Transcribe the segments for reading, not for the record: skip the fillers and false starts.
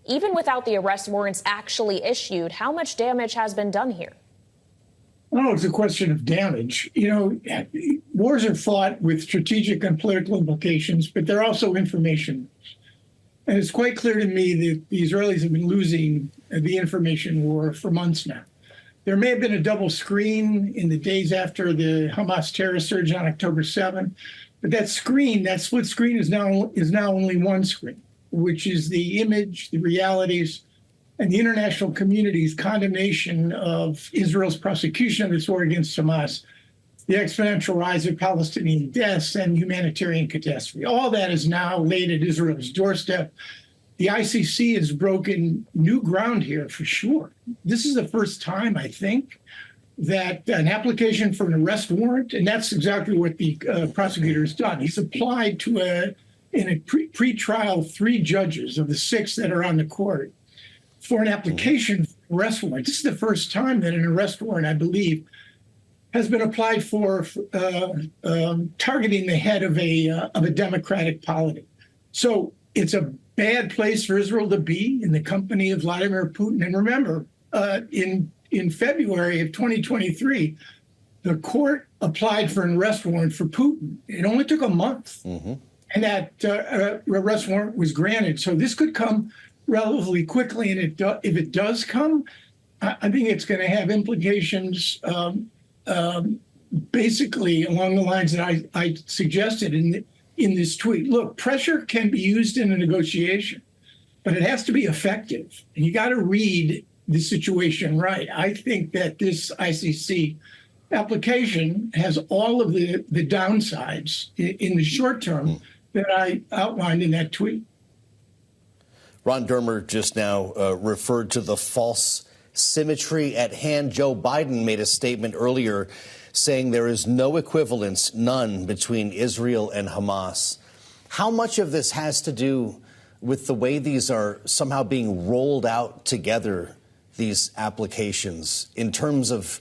even without the arrest warrants actually issued, how much damage has been done here? Oh, it's a question of damage. You know, wars are fought with strategic and political implications, but they're also information. And it's quite clear to me that the Israelis have been losing the information war for months now. There may have been a double screen in the days after the Hamas terrorist surge on October 7, but that split screen is now only one screen, which is the image, the realities, and the international community's condemnation of Israel's prosecution of its war against Hamas, the exponential rise of Palestinian deaths, and humanitarian catastrophe. All that is now laid at Israel's doorstep. The ICC has broken new ground here for sure. This is the first time, I think, that an application for an arrest warrant, and that's exactly what the prosecutor has done. He's applied to in a pre-trial 3 judges of the 6 that are on the court for an application for an arrest warrant. This is the first time that an arrest warrant, I believe, has been applied for targeting the head of a democratic polity. So it's a bad place for Israel to be in the company of Vladimir Putin. And remember, in February of 2023, the court applied for an arrest warrant for Putin. It only took a month, and that arrest warrant was granted. So this could come relatively quickly, and if it does come, I think it's going to have implications basically along the lines that I suggested in this tweet. Look, pressure can be used in a negotiation, but it has to be effective. And you got to read the situation right. I think that this ICC application has all of the downsides in the short term that I outlined in that tweet. Ron Dermer just now referred to the false symmetry at hand. Joe Biden made a statement earlier saying there is no equivalence, none, between Israel and Hamas. How much of this has to do with the way these are somehow being rolled out together, these applications, in terms of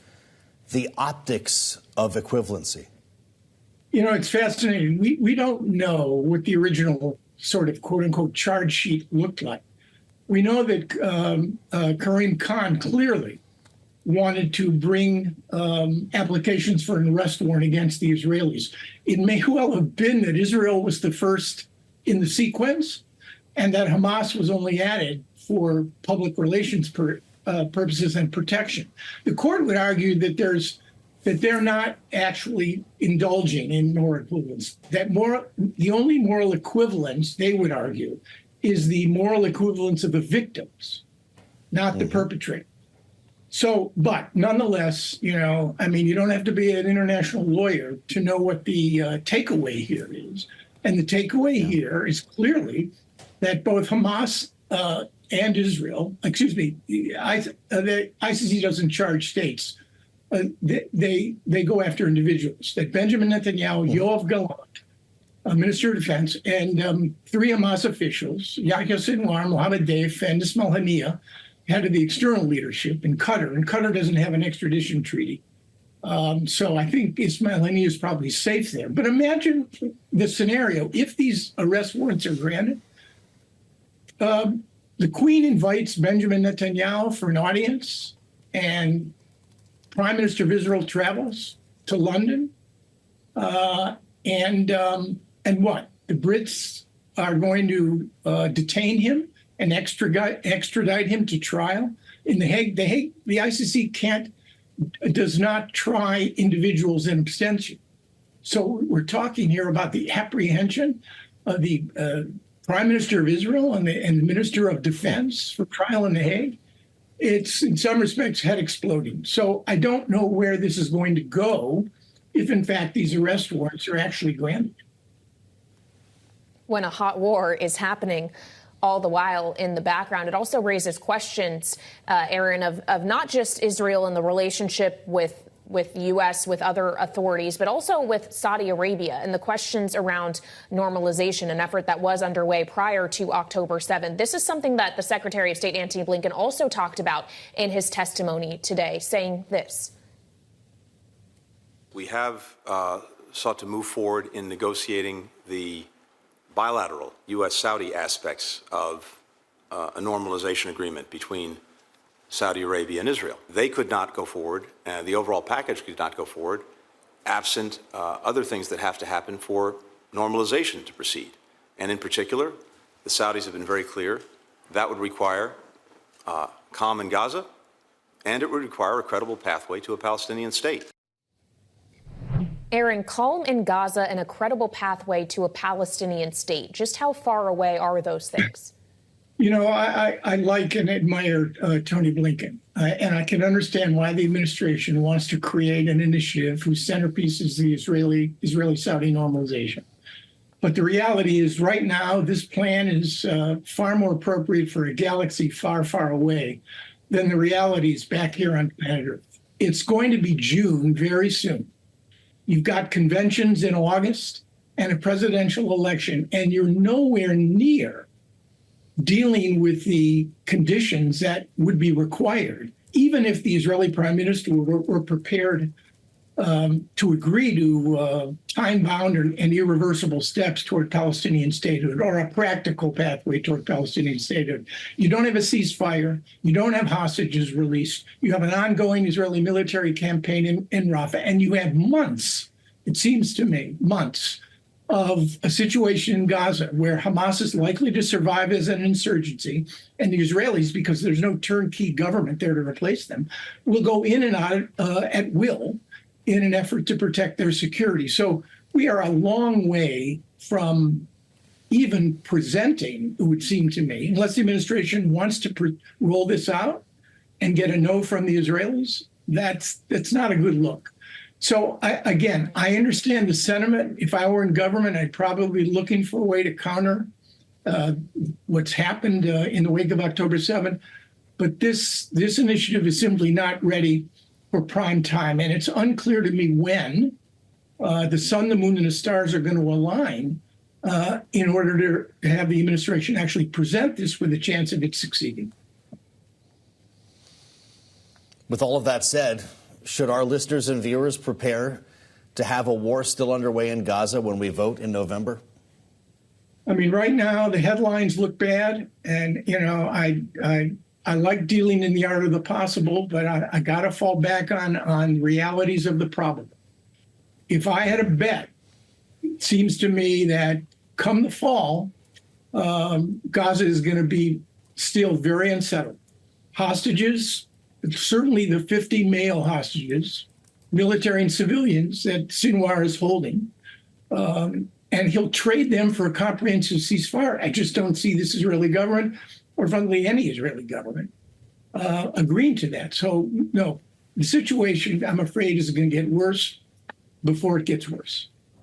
the optics of equivalency? You know, it's fascinating. We don't know what the original sort of quote unquote charge sheet looked like. We know that Karim Khan clearly wanted to bring applications for an arrest warrant against the Israelis. It may well have been that Israel was the first in the sequence and that Hamas was only added for public relations purposes and protection. The court would argue that they're not actually indulging in moral equivalence. The only moral equivalence, they would argue, is the moral equivalence of the victims, not the perpetrator. So, but nonetheless, you know, I mean, you don't have to be an international lawyer to know what the takeaway here is. And the takeaway here is clearly that both Hamas and Israel, the ICC doesn't charge states. They go after individuals. That Benjamin Netanyahu, Yoav Gallant, Minister of Defense, and 3 Hamas officials, Yahya Sinwar, Mohammed Deif, and Ismail Haniyeh, head of the external leadership in Qatar. And Qatar doesn't have an extradition treaty. So I think Ismail Haniyeh is probably safe there. But imagine the scenario. If these arrest warrants are granted, the Queen invites Benjamin Netanyahu for an audience, and Prime Minister of Israel travels to London, and what? The Brits are going to detain him and extradite him to trial in The Hague. The ICC does not try individuals in abstention. So we're talking here about the apprehension of the Prime Minister of Israel and the Minister of Defense for trial in The Hague. It's, in some respects, head exploding. So I don't know where this is going to go if, in fact, these arrest warrants are actually granted. When a hot war is happening all the while in the background, it also raises questions, Aaron, of not just Israel and the relationship with the U.S., with other authorities, but also with Saudi Arabia and the questions around normalization, an effort that was underway prior to October 7th. This is something that the Secretary of State, Antony Blinken, also talked about in his testimony today, saying this. We have sought to move forward in negotiating the bilateral U.S.-Saudi aspects of a normalization agreement between Saudi Arabia and Israel. They could not go forward, and the overall package could not go forward, absent other things that have to happen for normalization to proceed. And in particular, the Saudis have been very clear that would require calm in Gaza, and it would require a credible pathway to a Palestinian state. Aaron, calm in Gaza and a credible pathway to a Palestinian state. Just how far away are those things? You know, I like and admire Tony Blinken, and I can understand why the administration wants to create an initiative whose centerpiece is the Israeli-Saudi normalization. But the reality is right now, this plan is far more appropriate for a galaxy far, far away than the realities back here on planet Earth. It's going to be June very soon. You've got conventions in August and a presidential election, and you're nowhere near dealing with the conditions that would be required, even if the Israeli prime minister were prepared to agree to time-bound and irreversible steps toward Palestinian statehood, or a practical pathway toward Palestinian statehood. You don't have a ceasefire. You don't have hostages released. You have an ongoing Israeli military campaign in Rafah, and you have months, it seems to me, months of a situation in Gaza where Hamas is likely to survive as an insurgency, and the Israelis, because there's no turnkey government there to replace them, will go in and out at will in an effort to protect their security. So we are a long way from even presenting, it would seem to me, unless the administration wants to roll this out and get a no from the Israelis, that's not a good look. So again, I understand the sentiment. If I were in government, I'd probably be looking for a way to counter what's happened in the wake of October 7th. But this initiative is simply not ready for prime time. And it's unclear to me when the sun, the moon, and the stars are going to align in order to have the administration actually present this with a chance of it succeeding. With all of that said, should our listeners and viewers prepare to have a war still underway in Gaza when we vote in November? I mean, right now, the headlines look bad. And, you know, I like dealing in the art of the possible, but I got to fall back on realities of the probable. If I had a bet, it seems to me that come the fall, Gaza is going to be still very unsettled. Hostages, certainly the 50 male hostages, military and civilians that Sinwar is holding, and he'll trade them for a comprehensive ceasefire. I just don't see this Israeli government, or frankly any Israeli government, agreeing to that. So, no, the situation, I'm afraid, is going to get worse before it gets worse.